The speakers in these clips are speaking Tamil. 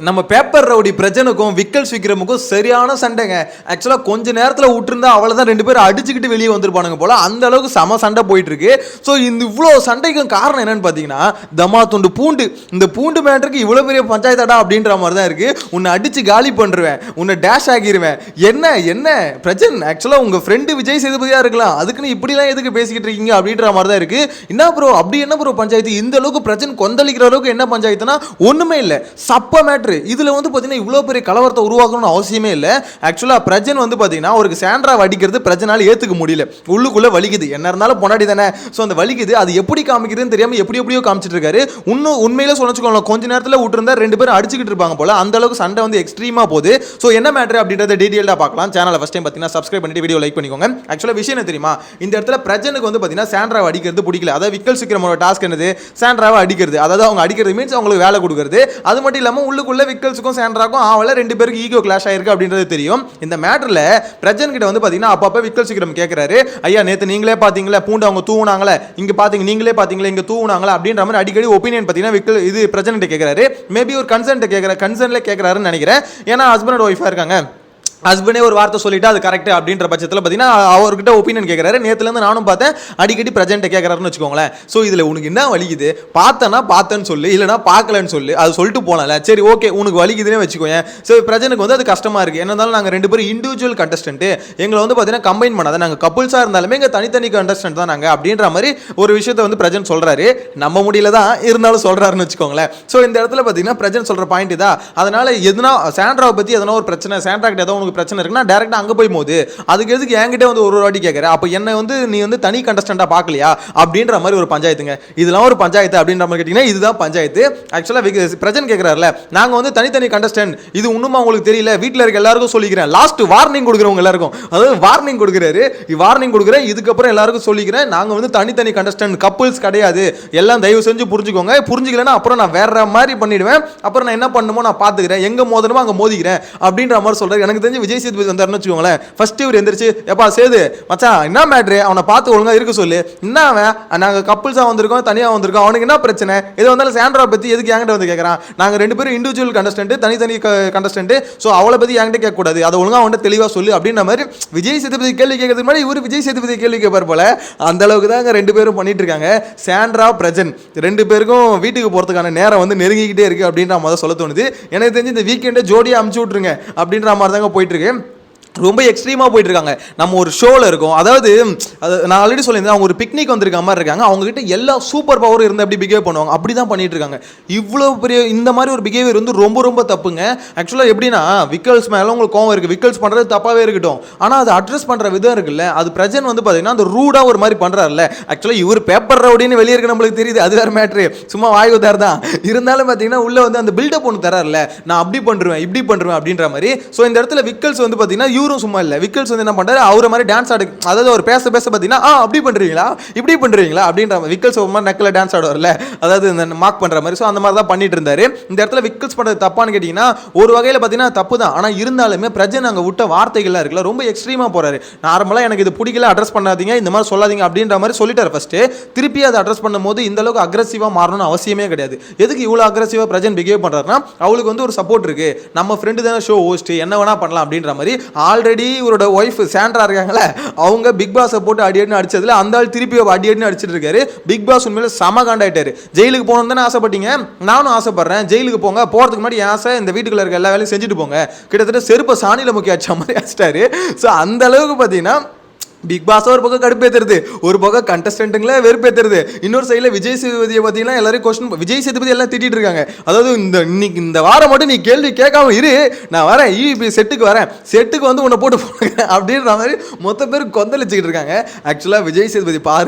நம்ம பேப்பர் ரவுடி பிரஜனுக்கும் விக்கல்ஸ் விக்ரமுக்கும் சரியான சண்டைங்க. ஆக்சுவலாக கொஞ்ச நேரத்தில் விட்டுருந்தா அவ்வளோதான், ரெண்டு பேரும் அடிச்சுக்கிட்டு வெளியே வந்துருப்பானுங்க போல, அந்த அளவுக்கு செம சண்டை போயிட்டு இருக்கு. ஸோ இந்த இவ்வளோ சண்டைக்கும் காரணம் என்னன்னு பார்த்தீங்கன்னா, தமா துண்டு பூண்டு, இந்த பூண்டு மேட்டருக்கு இவ்வளோ பெரிய பஞ்சாயத்தாடா அப்படின்ற மாதிரி தான் இருக்கு. உன்னை அடிச்சு காலி பண்ணுருவேன், உன்னை டேஷ் ஆகிடுவேன். என்ன பிரஜன், ஆக்சுவலாக உங்கள் ஃப்ரெண்டு விஜய் சேதுபதியாக இருக்கலாம், அதுக்குன்னு இப்படிலாம் எதுக்கு பேசிக்கிட்டு இருக்கீங்க அப்படின்ற மாதிரி தான் இருக்கு. என்ன ப்ரோ அப்படி என்ன ப்ரோ பஞ்சாயத்து, இந்த அளவுக்கு பிரஜன் கொந்தளிக்கிற அளவுக்கு என்ன பஞ்சாயத்துனா ஒன்றுமே இல்லை, சப்ப மேட்ரு. இதுல வந்து பாத்தீங்கன்னா இவ்வளவு பெரிய கலவரத்தை உருவாக்கணும்னு அவசியமே இல்லை. ஆக்சுவலா பிரஜன் வந்து பாத்தீங்கன்னா ஒரு சாண்ட்ராவை அடிக்கிறது பிரஜனால ஏத்துக்க முடியல, உள்ளுக்குள்ள வலிக்குது, என்ன இருந்தாலும் பொண்டாடி தானே, ஸோ அந்த வலிக்குது, அது எப்படி காமிக்கிறதுன்னு தெரியாம எப்படியோ காமிச்சிட்டு இருக்காரு. இன்னும் உண்மையில சொல்லிச்சுக்கோங்க, கொஞ்ச நேரத்தில் விட்டுருந்தா ரெண்டு பேரும் அடிச்சுக்கிட்டு இருப்பாங்க போல, அந்த அளவுக்கு சண்டை வந்து எக்ஸ்ட்ரீமா போகுது. ஸோ என்ன மேட்ரு அப்படின்றத டீடைல்டா பார்க்கலாம். சேனலை ஃபர்ஸ்ட் டைம் பார்த்தீங்கன்னா சப்ஸ்கிரைப் பண்ணிட்டு வீடியோ லைக் பண்ணிக்கோங்க. ஆக்சுவலா விஷயம் என்ன தெரியுமா, இந்த இடத்துல பிரஜனுக்கு வந்து பாத்தீங்கன்னா சாண்ட்ராவை அடிக்கிறது பிடிக்கல. அதாவது விக்கல்ஸ் விக்ரமோட டாஸ்க் என்னது, சாண்ட்ராவை அடிக்கிறது, அதாவது அவங்க அடிக்கிறது மீன்ஸ் அவங்களுக்கு வேலை கொடுக்குறது. அது மட்டும் இல்லாமல் உள்ளுக்குள்ள விக்கல்ஸுக்கும் சாண்ட்ராக்கும் ஆவல ரெண்டு பேருக்கு ஈகோ கிளாஷ் ஆயிருக்கு அப்படின்றது தெரியும். இந்த மேட்டர்ல பிரஜன் கிட்ட வந்து பாத்தீங்கன்னா அப்பப்ப விக்கல்ஸ் விக்ரம் கேட்கிறாரு, ஐயா நேத்து நீங்களே பாத்தீங்களா பூண்டு அவங்க தூவுனாங்களே, இங்க பாத்தீங்க நீங்களே பாத்தீங்களா இங்க தூவுனாங்களா அப்படின்ற மாதிரி அடிக்கடி ஒப்பீனியன் பாத்தீங்கன்னா விக்கல் இது பிரஜன் கிட்ட கேட்கிறாரு. மேபி ஒரு கன்சர்ன்ல கேட்கிறாருன்னு நினைக்கிறேன். ஏன்னா ஹஸ்பண்ட் அண்ட் ஒய்ஃபா இருக்காங்க, ஹஸ்பண்டே ஒரு வார்த்தை சொல்லிட்டு அது கரெக்ட் அப்படின்ற பட்சத்தில் பார்த்தீங்கன்னா அவர்கிட்ட ஒப்பீனியன் கேட்குறாரு. நேற்றுலேருந்து நானும் பார்த்தேன், அடிக்கடி பிரஜென்ட்டை கேட்குறாருன்னு வச்சுக்கோங்களேன். ஸோ இதில் உனக்கு என்ன வலிக்குது, பார்த்தேன்னு சொல்லு, இல்லைனா பார்க்கலன்னு சொல்லு, அது சொல்லிட்டு போனால சரி ஓகே உனக்கு வலிக்குதுன்னே வச்சுக்கோங்க. ஸோ பிரஜனுக்கு வந்து அது கஷ்டமாக இருக்குது. என்ன இருந்தாலும் நாங்கள் ரெண்டு பேரும் இண்டிவிஜுவல் கண்டஸ்டன்ட்டு, எங்களை வந்து பார்த்தீங்கன்னா கம்பைன் பண்ணாத, நாங்கள் கப்புள்ஸாக இருந்தாலுமே எங்கள் தனித்தனி கண்டஸ்டன்ட் தான் நாங்கள் அப்படின்ற மாதிரி ஒரு விஷயத்தை வந்து பிரஜன் சொல்கிறாரு. நம்ம முடியல தான் இருந்தாலும் சொல்கிறாருன்னு வச்சுக்கோங்களேன். ஸோ இந்த இடத்துல பார்த்தீங்கன்னா பிரஜன் சொல்கிற பாயிண்ட் தான். அதனால் எதுனா சாண்ட்ராவை பற்றி எதனா ஒரு பிரச்சனை, சாண்ட்ரா கிட்ட ஏதோ பிரச்சனை இருக்குன்னா டைரக்டா அங்க போய் போது அதுக்கு எதுக்கு என்கிட்ட வந்து ஒரு வாட்டி கேட்கற, அப்ப என்ன வந்து நீ வந்து தனி கண்டஸ்டன்டா பார்க்கலையா அப்படின்ற மாதிரி ஒரு பஞ்சாயத்துங்க. இதெல்லாம் ஒரு பஞ்சாயத்து அப்படின்ற மாதிரி கேட்டீங்கன்னா இதுதான் பஞ்சாயத்து. ஆக்சுவலா பிரஜன் கேட்கிறாருல, நாங்க வந்து தனித்தனி கண்டஸ்டன்ட், இது இன்னும் உங்களுக்கு தெரியல, வீட்டில் இருக்க எல்லாருக்கும் சொல்லிக்கிறேன், லாஸ்ட் வார்னிங் கொடுக்குறவங்க எல்லாருக்கும், அதாவது வார்னிங் கொடுக்குறாரு, வார்னிங் கொடுக்குறேன், இதுக்கப்புறம் எல்லாருக்கும் சொல்லிக்கிறேன், நாங்க வந்து தனித்தனி கண்டஸ்டன்ட், கப்புள்ஸ் கிடையாது, எல்லாம் தயவு செஞ்சு புரிஞ்சுக்கோங்க, புரிஞ்சுக்கலன்னா அப்புறம் நான் வேற மாதிரி பண்ணிடுவேன், அப்புறம் நான் என்ன பண்ணுமோ நான் பாத்துக்கிறேன், எங்க மோதணுமோ அங்க மோதிக்கிறேன் அப்படின்ற மாதிரி சொல்றாரு. எனக்கு தெரிஞ்சு விஜய் சேதுபதி வந்தாருன்னு வச்சுக்கோங்களேன், ஃபர்ஸ்ட் இவர் எந்திரிச்சு எப்பா சேது மச்சான் என்ன மேட்ரு, அவனை பார்த்து ஒழுங்கா இருக்க சொல்லு, என்ன அவன் நாங்க கப்புள்ஸா வந்திருக்கோம் தனியா வந்திருக்கோம், அவனுக்கு என்ன பிரச்சனை, எது வந்தாலும் சாண்ட்ரா பத்தி எதுக்கு என்கிட்ட வந்து கேட்கறான், நாங்க ரெண்டு பேரும் இண்டிவிஜுவல் கண்டஸ்டன்ட், தனித்தனி கண்டஸ்டன்ட், ஸோ அவளை பத்தி என்கிட்ட கேட்க கூடாது, அதை ஒழுங்கா அவன்கிட்ட தெளிவா சொல்லு அப்படின்ற மாதிரி விஜய் சேதுபதி கேள்வி கேட்கறதுக்கு மாதிரி இவர் விஜய் சேதுபதி கேள்வி கேட்பார் போல. அந்த அளவுக்கு தான் ரெண்டு பேரும் பண்ணிட்டு இருக்காங்க. சாண்ட்ரா பிரஜன் ரெண்டு பேருக்கும் வீட்டுக்கு போறதுக்கான நேரம் வந்து நெருங்கிக்கிட்டே இருக்கு அப்படின்ற மாதிரி சொல்ல தோணுது. எனக்கு தெரிஞ்சு இந்த வீக்கெண்டே ஜோடியா அமுச்சு விட்டுருங்க அப்படின்ற மாதிரி தாங்க போயிட்டு இருக்கு. ரொம்ப எக்ஸ்ட்ரீமாக போயிட்டு இருக்காங்க. நம்ம ஒரு ஷோவில் இருக்கோம், அதாவது நான் ஆல்ரெடி சொல்லியிருந்தேன், அவங்க ஒரு பிக்னிக் வந்திருக்க மாதிரி இருக்காங்க, அவங்ககிட்ட எல்லா சூப்பர் பவர் இருந்து எப்படி பிஹேவ் பண்ணுவாங்க அப்படி தான் பண்ணிட்டு இருக்காங்க. இவ்வளோ பெரிய இந்த மாதிரி ஒரு பிஹேவியர் வந்து ரொம்ப ரொம்ப தப்புங்க. ஆக்சுவலாக எப்படின்னா விக்கல்ஸ் மேலே உங்களுக்கு கோவம் இருக்குது, விக்கல்ஸ் பண்ணுறது தப்பாகவே இருக்கட்டும், ஆனால் அதை அட்ரஸ் பண்ணுற விதம் இருக்குல்ல, அது பிரஜன் வந்து பார்த்தீங்கன்னா அந்த ரூடாக ஒரு மாதிரி பண்ணுறாருல்ல. ஆக்சுவலாக இவர் பேப்பர் ரவுடின்னு வெளியே இருக்க நம்மளுக்கு தெரியுது, அது வேறு மேட்ரு, சும்மா வாய் உதார் தான் இருந்தாலும் பார்த்தீங்கன்னா உள்ள வந்து அந்த பில்டப் ஒன்று தராருல்ல, நான் அப்படி பண்ணுவேன் இப்படி பண்ணுவேன் அப்படின்ற மாதிரி. ஸோ இந்த இடத்துல விக்கல்ஸ் வந்து பார்த்தீங்கன்னா சும்மா இல்ல, விக்கல்ஸ் வந்து என்ன பண்றாரு, அவரை மாதிரி டான்ஸ் ஆடு, அதாவது அவர் பேச பாத்தீங்கன்னா அப்படி பண்றீங்களா இப்படி பண்றீங்களா அப்படின்ற விக்கல்ஸ் ஒரு மாதிரி நெக்ல டான்ஸ் ஆடுவார்ல, அதாவது இந்த மார்க் பண்ற மாதிரி. ஸோ அந்த மாதிரி தான் பண்ணிட்டு இருந்தாரு. இந்த இடத்துல விக்கல்ஸ் பண்றது தப்பான்னு கேட்டீங்கன்னா ஒரு வகையில் பார்த்தீங்கன்னா தப்பு தான். ஆனால் இருந்தாலுமே பிரஜன் அங்கே விட்ட வார்த்தைகள்லாம் இருக்குல்ல, ரொம்ப எக்ஸ்ட்ரீமா போறாரு. நார்மலா எனக்கு இது பிடிக்கல, அட்ரஸ் பண்ணாதீங்க, இந்த மாதிரி சொல்லாதீங்க அப்படின்ற மாதிரி சொல்லிட்டாரு ஃபர்ஸ்ட். திருப்பி அதை அட்ரஸ் பண்ணும்போது இந்த அளவுக்கு அக்ரெசிவா மாறணும்னு அவசியமே கிடையாது. எதுக்கு இவ்வளவு அக்ரெசிவா பிரஜன் பிஹேவ் பண்றாருன்னா, அவளுக்கு வந்து ஒரு சப்போர்ட் இருக்கு, நம்ம ஃப்ரெண்டு தானே ஷோ ஹோஸ்ட், என்ன வேணா பண்ணலாம் அப்படின்ற மாதிரி. ஆல்ரெடி இவரோட ஒய்ஃப் சாண்ட்ரா இருக்காங்களே, அவங்க பிக் பாஸை போட்டு அடியடினு அடிச்சதுல அந்த ஆள் திருப்பி அடியடினு அடிச்சிட்டு இருக்காரு. பிக் பாஸ் உண்மையில செம காண்டாயிட்டாரு. ஜெயிலுக்கு போகணும்னு தானே ஆசைப்பட்டீங்க, நானும் ஆசைப்படுறேன், ஜெயிலுக்கு போங்க, போறதுக்கு முன்னாடி ஆசை இந்த வீட்டுக்குள்ள இருக்க எல்லா வேலையும் செஞ்சுட்டு போங்க, கிட்டத்தட்ட செருப்பை சாணியில முக்கிய அடிச்ச மாதிரி அடிச்சிட்டாரு. ஸோ அந்த அளவுக்கு பார்த்தீங்கன்னா பிக் பாஸ் ஒரு பக்கம் கடுப்பேற்றுறது, ஒரு பக்கம் கண்டஸ்டன்ட்டுங்களே வெறுப்பேற்றுறது, இன்னொரு சைடில் விஜய் சேதுபதியை பார்த்தீங்கன்னா எல்லாரும் கொஸ்டின், விஜய் சேதுபதி எல்லாம் திட்டிட்டு இருக்காங்க. அதாவது இன்னைக்கு இந்த வாரம் மட்டும் நீ கேள்வி கேட்காம இரு, நான் வரேன் இப்போ செட்டுக்கு வந்து உன்னை போட்டு போடுங்க அப்படின்ற மாதிரி மொத்த பேர் கொந்தளிச்சுக்கிட்டு இருக்காங்க. ஆக்சுவலாக விஜய் சேதுபதி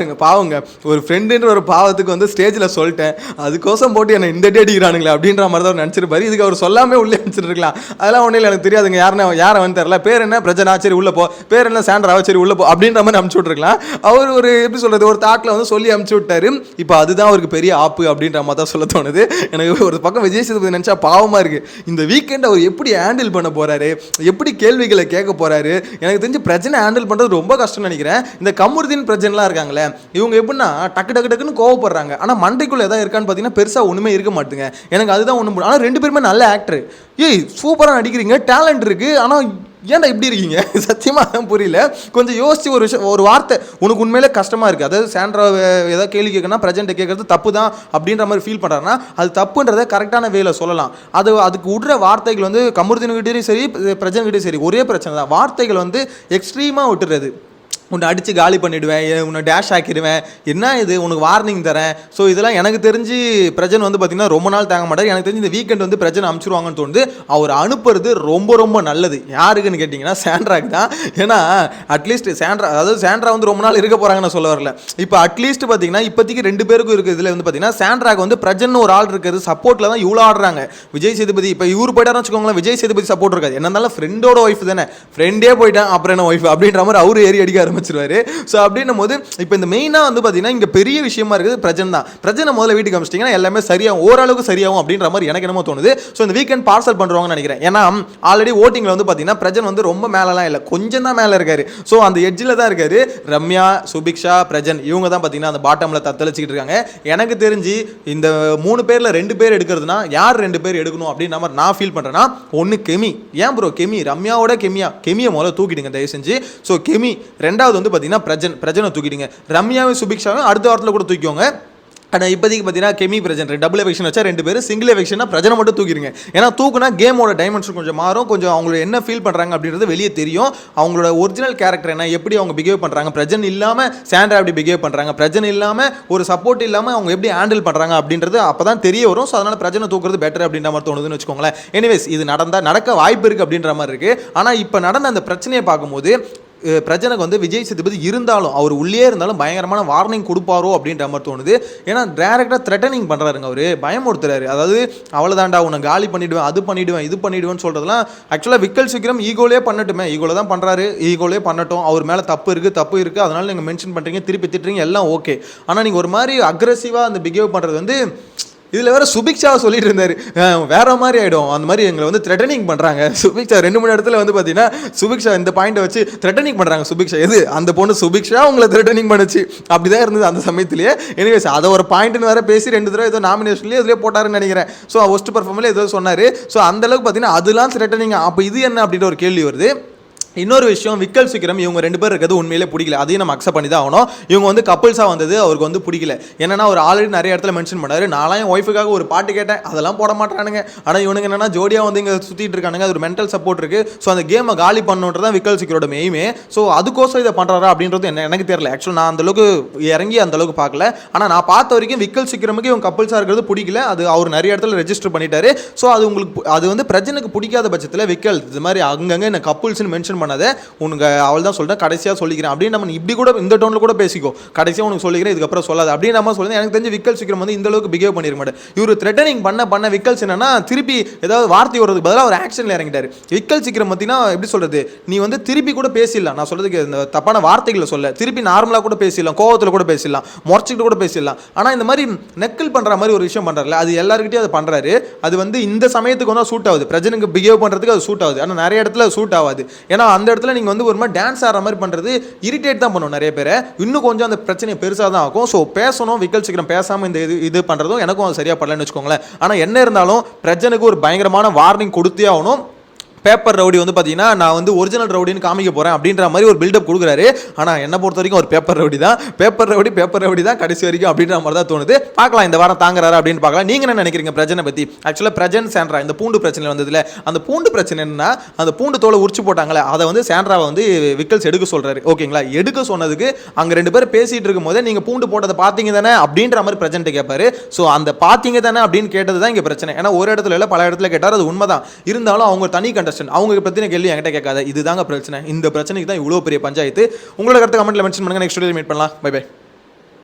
பாவங்க, ஒரு ஃப்ரெண்டுன்ற ஒரு பாவத்துக்கு வந்து ஸ்டேஜில் சொல்லிட்டேன், அதுக்கோசம் போட்டு என்னை இந்த டே அடிக்கிறானுங்களே அப்படின்ற மாதிரி தான் நினச்சிருப்பாரு. இதுக்கு அவர் சொல்லாமே உள்ளே அனுப்பிச்சிருக்கலாம். அதெல்லாம் ஒன்றும் எனக்கு தெரியாதுங்க, யாரை வந்து தெரியல, பேர் என்ன பிரச்சனை, சரி உள்ள போ, பேர் என்ன சாண்ட்ராவா, சரி உள்ள போ அப்படின்ற மாதிரி அமுச்சு விட்டுருக்கலாம். அவர் ஒரு எப்படி சொல்றது ஒரு தாட்டில் வந்து சொல்லி அமுச்சு விட்டாரு. இப்போ அதுதான் அவருக்கு பெரிய ஆப்பு அப்படின்ற மாதிரி தான் சொல்ல தோணுது. எனக்கு ஒரு பக்கம் விஜய் சேதுபதி நினச்சா பாவமாக இருக்கு. இந்த வீக்கெண்ட் அவர் எப்படி ஹேண்டில் பண்ண போறாரு, எப்படி கேள்விகளை கேட்க போறாரு. எனக்கு தெரிஞ்சு பிரச்சனை ஹேண்டில் பண்ணுறது ரொம்ப கஷ்டம்னு நினைக்கிறேன். இந்த கமருதீன் பிரச்சனைலாம் இருக்காங்களே, இவங்க எப்படின்னா டக்கு டக்கு டக்குன்னு கோவப்படுறாங்க. ஆனால் மண்டைக்குள்ள எதாவது இருக்கான்னு பார்த்தீங்கன்னா பெருசாக ஒன்றுமே இருக்க மாட்டுங்க. எனக்கு அதுதான் ஒன்று. ஆனால் 2 பேருமே நல்ல ஆக்டர். ஏய் சூப்பராக நடிக்கிறீங்க, டேலண்ட் இருக்குது, ஆனால் ஏன்டா இப்படி இருக்கீங்க? சத்தியமாக தான் புரியல. கொஞ்சம் யோசிச்சு ஒரு விஷயம், ஒரு வார்த்தை உனக்கு உண்மையிலே கஷ்டமாக இருக்குது. அதாவது சாண்ட்ரா ஏதாவது கேள்வி கேட்கணும், ப்ரெசென்ட்டை கேட்கறது தப்பு தான் அப்படின்ற மாதிரி ஃபீல் பண்ணுறாருன்னா அது தப்புன்றதை கரெக்டான வேலை சொல்லலாம். அதுக்கு விடுற வார்த்தைகள் வந்து கமருதீன்கிட்டையும் சரி ப்ரெசென்ட்கிட்டையும் சரி ஒரே பிரச்சனை தான். வார்த்தைகள் வந்து எக்ஸ்ட்ரீமாக விட்டுறது. உன்னை அடித்து காலி பண்ணிவிடுவேன், உன்னை டேஷ் ஆக்கிடுவேன், என்ன இது உனக்கு வார்னிங் தரேன். ஸோ இதெல்லாம் எனக்கு தெரிஞ்சு பிரஜன் வந்து பார்த்திங்கன்னா ரொம்ப நாள் தாங்க மாட்டார். எனக்கு தெரிஞ்சு இந்த வீக்கெண்ட் வந்து பிரஜனை அனுப்பிச்சிருவாங்கன்னு தோணுது. அவர் அனுப்புறது ரொம்ப ரொம்ப நல்லது. யாருக்குன்னு கேட்டிங்கன்னா சாண்ட்ராக்கு தான். ஏன்னா அட்லீஸ்ட் சாண்ட்ரா, அதாவது சாண்ட்ரா வந்து ரொம்ப நாள் இருக்க போகிறாங்கன்னு நான் சொல்ல வரல. இப்போ அட்லீஸ்ட் பார்த்தீங்கன்னா இப்போதைக்கு 2 பேருக்கும் இருக்குது. இதில் வந்து பார்த்தீங்கன்னா சாண்ட்ராக்கு வந்து பிரஜன் ஒரு ஆள் இருக்கிறது சப்போர்ட்டில் தான் இவ்வளோ ஆடுறாங்க. விஜய் சேதுபதி இப்போ இவர் போயிட்டாருன்னு வச்சுக்கோங்களேன், விஜய் சேதுபதி சப்போர்ட் இருக்காது. என்ன இருந்தாலும் ஃப்ரெண்டோட ஒய்ஃப் தானே, ஃப்ரெண்டே போயிட்டான் அப்புறம் என்ன ஒய்ஃப் அப்படின்ற மாதிரி அவர் ஏறி அடிக்க ஆரம்பிச்சிருவாரு. ஸோ அப்படின்னும் போது இப்போ இந்த மெயினாக வந்து பார்த்தீங்கன்னா இங்கே பெரிய விஷயமா இருக்குது பிரஜன் தான். பிரஜனை முதல்ல வீட்டுக்கு அமிச்சிட்டிங்கன்னா எல்லாமே சரியாகும், ஓரளவுக்கு சரியாகும் அப்படின்ற மாதிரி எனக்கு என்னமோ தோணுது. ஸோ இந்த வீக்கெண்ட் பார்சல் பண்ணுவாங்கன்னு நினைக்கிறேன். ஏன்னா ஆல்ரெடி ஓட்டிங்கில் வந்து பார்த்தீங்கன்னா பிரஜன் வந்து ரொம்ப மேலெலாம் இல்லை, கொஞ்சம் தான் மேலே இருக்காரு. ஸோ அந்த எட்ஜில் தான் இருக்காரு. ரம்யா, சுபிக்ஷா, பிரஜன் இவங்க தான் பார்த்தீங்கன்னா அந்த பாட்டமில் தத்தளிச்சிக்கிட்டு இருக்காங்க. எனக்கு தெரிஞ்சு இந்த 3 பேரில் 2 பேர் எடுக்கிறதுனா யார் 2 பேர் எடுக்கணும் அப்படின்னு மாதிரி நான் ஃபீல் பண்ணுறேன்னா, ஒன்று கெமி. ஏன் ப்ரோ கெமி, ரம்யாவோட கெமியை முதல்ல தூக்கிடுங்க தயவு செஞ்சு. ஸோ கெமி. 2வது வந்து பார்த்தீங்கன்னா பிரஜனை தூக்கிடுங்க. ரம்யாவும் சுபிக்ஷாவும் அடுத்த வாரத்தில் கூட தூக்கிக்கோங்க. ஆனால் இப்போதைக்கு பார்த்தீங்கன்னா கெமி பிரஜன் டபுள் எவெக்ஷன் வச்சா 2 பேர், சிங்கிள் எவெக்ஷனா பிரஜனை மட்டும் தூக்கிடுங்க. ஏன்னா தூக்குனா கேமோட டைமென்ஷன் கொஞ்சம் மாறும், கொஞ்சம் அவங்களோட என்ன ஃபீல் பண்ணுறாங்க அப்படின்றது வெளியே தெரியும். அவங்களோட ஒரிஜினல் கேரக்டர் என்ன, எப்படி அவங்க பிஹேவ் பண்ணுறாங்க, பிரஜன் இல்லாமல் சாண்ட்ரா எப்படி பிஹேவ் பண்ணுறாங்க, பிரஜன் இல்லாமல் ஒரு சப்போர்ட் இல்லாமல் அவங்க எப்படி ஹேண்டில் பண்ணுறாங்க அப்படின்றது அப்போ தான் தெரிய வரும். ஸோ அதனால் பிரஜனை தூக்குறது பெட்டர் அப்படின்ற மாதிரி தோணுதுன்னு வச்சுக்கோங்களேன். எனிவேஸ் இது நடக்க வாய்ப்பு இருக்குது அப்படின்ற மாதிரி இருக்குது. ஆனால் இப்போ நடந்த அந்த பிரச்சனையை பார்க்கும்போது பிரஜனுக்கு வந்து விஜய் சேதுபதி இருந்தாலும் அவர் உள்ளே இருந்தாலும் பயங்கரமான வார்னிங் கொடுப்பாரோ அப்படின்ற மாதிரி தோணுது. ஏன்னா டேரெக்டாக த்ரெட்டனிங் பண்ணுறாருங்க, அவர் பயமுறுத்துறாரு. அதாவது அவ்வளோதாண்டா உன்னை காலி பண்ணிவிடுவேன், அது பண்ணிவிடுவேன், இது பண்ணிவிடுவேன்னு சொல்கிறதுலாம் ஆக்சுவலாக விக்கல் சீக்கிரம் ஈகோலே பண்ணட்டுமே, ஈகோல தான் பண்ணுறாரு, ஈகோலே பண்ணட்டும். அவர் மேலே தப்பு இருக்குது, அதனால் நீங்கள் மென்ஷன் பண்ணுறீங்க, திருப்பி திட்டுறீங்க, எல்லாம் ஓகே. ஆனால் நீங்கள் ஒரு மாதிரி அக்ரெசிவாக அந்த பிஹேவ் பண்ணுறது வந்து இதில் வேறு சுபிக்ஷாவை சொல்லிட்டு இருந்தார், வேறு மாதிரி ஆகிடும், அந்த மாதிரி எங்களை வந்து த்ரெட்டனிங் பண்ணுறாங்க. சுபிக்ஷா 2-3 இடத்துல வந்து பார்த்தீங்கன்னா சுபிக்ஷா இந்த பாயிண்ட்டை வச்சு த்ரெட்டனிங் பண்ணுறாங்க. சுபிக்ஷா எது அந்த பொண்ணு சுபிக்ஷா உங்களை த்ரெட்டனிங் பண்ணுச்சு, அப்படி தான் இருந்தது அந்த சமயத்திலேயே. எனிவேஸ் அதை ஒரு பாயிண்ட்னு வேறு பேசி 2 தடவை ஏதோ நாமினேஷன்லேயே எதுலேயே போட்டாருன்னு நினைக்கிறேன். ஸோ ஒஸ்ட் பர்ஃபார்மன்ஸில் ஏதோ சொன்னார். ஸோ அந்தளவுக்கு பார்த்தீங்கன்னா அதெல்லாம் த்ரெட்டனிங். அப்போ இது என்ன அப்படின்ற ஒரு கேள்வி வருது. இன்னொரு விஷயம், விக்கல் சீக்கிரம் இவங்க 2 பேர் இருக்கிறது உண்மையிலே பிடிக்கல, அதையும் நம்ம அக்செப்ட் பண்ணி தான் ஆகணும். இவங்க வந்து கப்புள்ஸாக வந்தது அவருக்கு வந்து பிடிக்கல. என்னன்னா அவர் ஆல்ரெடி நிறைய இடத்துல மென்ஷன் பண்ணாரு, நான்லாம் என் ஒய்ஃபுக்காக ஒரு பாட்டு கேட்டேன், அதெல்லாம் போட மாட்டானுங்க. ஆனால் இவனுங்க என்னன்னா ஜோடியாக வந்து இங்கே சுற்றிட்டு இருக்கானுங்க, அது ஒரு மென்டல் சப்போர்ட் இருக்குது. ஸோ அந்த கேமை காலி பண்ணுன்றது தான் விக்கல் சீக்கிரோட மெயிமே. ஸோ அதுக்கோசம் இதை பண்ணுறாரா அப்படின்றது எனக்கு தெரியல. ஆக்சுவலாக நான் அந்தளவுக்கு இறங்கி அந்தளவுக்கு பார்க்கல. ஆனால் நான் பார்த்த வரைக்கும் விக்கல் சீக்கிரமுக்கு இவங்க கப்புள்ஸாக இருக்கிறது பிடிக்கல. அது அவர் நிறைய இடத்துல ரெஜிஸ்டர் பண்ணிட்டாரு. ஸோ அது உங்களுக்கு அது வந்து பிரச்சனைக்கு பிடிக்காத பட்சத்தில் விக்கல் இது மாதிரி அங்கங்கே என்ன கப்புள்ஸ்னு மென்ஷன் பண்ணாத, உனக்கு அவள் தான் சொல்லிட்டேன் கடைசியாக சொல்லிக்கிறேன் அப்படின்னு நம்ம இப்படி கூட இந்த டோனில் கூட பேசிக்கோ, கடைசியாக உனக்கு சொல்லிக்கிறேன் இதுக்கப்புறம் சொல்லாது அப்படின்னு நம்ம சொல்லுது. எனக்கு தெரிஞ்சு விக்கல் சீக்கிரம் வந்து இந்த அளவுக்கு பிஹேவ் பண்ணிருக்க மாட்டேன். இவர் த்ரெட்டனிங் பண்ண விக்கல்ஸ் என்னன்னா திருப்பி ஏதாவது வார்த்தை வரதுக்கு பதிலாக ஒரு ஆக்ஷனில் இறங்கிட்டார். விக்கல் சீக்கிரம் பார்த்தீங்கன்னா எப்படி சொல்கிறது, நீ வந்து திருப்பி கூட பேசிடலாம், நான் சொல்கிறதுக்கு இந்த தப்பான வார்த்தைகளை சொல்ல, திருப்பி நார்மலாக கூட பேசிடலாம், கோவத்தில் கூட பேசிடலாம், முறைச்சிக்கிட்டு கூட பேசிடலாம். ஆனால் இந்த மாதிரி நெக்கில் பண்ணுற மாதிரி ஒரு விஷயம் பண்ணுறாருல, அது எல்லாருக்கிட்டையும் அதை பண்ணுறாரு. அது வந்து இந்த சமயத்துக்கு வந்து சூட் ஆகுது, பிரச்சனைக்கு பிஹேவ் பண்ணுறதுக்கு அது சூட் ஆகுது. ஆனால் நிறைய இடத்துல சூட் ஆகாது. ஏன்னா அந்த இடத்துல நீங்கள் வந்து ஒரு மாதிரி டான்ஸ் ஆடுற மாதிரி பண்ணுறது இரிட்டேட் தான் பண்ணும் நிறைய பேரை, இன்னும் கொஞ்சம் அந்த பிரச்சனையை பெருசாக தான் ஆகும். ஸோ பேசணும், விக்கல் சீக்கிரம் பேசாமல் இந்த இது பண்ணுறதும் எனக்கும் அது சரியாக படலன்னு வச்சுக்கோங்களேன். ஆனால் என்ன இருந்தாலும் பிரச்சனைக்கு ஒரு பயங்கரமான வார்னிங் கொடுத்தே ஆகணும். பேப்பர் ரவுடி வந்து பார்த்தீங்கன்னா நான் வந்து ஒரிஜினல் ரவுடின்னு காமிக்க போகிறேன் அப்படின்ற மாதிரி ஒரு பில்டப் கொடுக்குறாரு. ஆனால் என்ன பொறுத்த வரைக்கும் ஒரு பேப்பர் ரவுடி தான் கடைசி வரைக்கும் அப்படின்ற மாதிரி தான் தோணுது. பார்க்கலாம் இந்த வாரம் தாங்குறாரு அப்படின்னு பார்க்கலாம். நீங்கள் என்ன நினைக்கிறீங்க பிரச்சனை பற்றி? ஆக்சுவலாக பிரஜன் சாண்ட்ரா இந்த பூண்டு பிரச்சனை வந்ததில்ல, அந்த பூண்டு பிரச்சனை என்னன்னா அந்த பூண்டு தோலை உரிச்சு போட்டாங்களே, அதை வந்து சாண்ட்ராவை வந்து விக்கல்ஸ் எடுக்க சொல்கிறாரு. ஓகேங்களா, எடுக்க சொன்னதுக்கு அங்கே 2 பேர் பேசிகிட்டு இருக்கும் போதே நீங்கள் பூண்டு போட்டதை பார்த்தீங்க தானே அப்படின்ற மாதிரி பிரச்சனை கேட்பாரு. ஸோ அந்த பார்த்தீங்க தானே அப்படின்னு கேட்டது தான் இங்கே பிரச்சனை. ஏன்னா ஒரு இடத்துல இல்லை பல இடத்துல கேட்டார், அது உண்மைதான். இருந்தாலும் அவங்க தனி அவங்க பத்தின கேள்வி என்கிட்ட கேட்காத, இதுதாங்க பிரச்சனை. இந்த பிரச்சனைக்கு தான் இவ்வளோ பெரிய பஞ்சாயத்து. உங்களோட கருத்து கமெண்ட்ல மென்ஷன் பண்ணுங்க. நெக்ஸ்ட் வீடியோல மீட் பண்ணலாம். Bye by.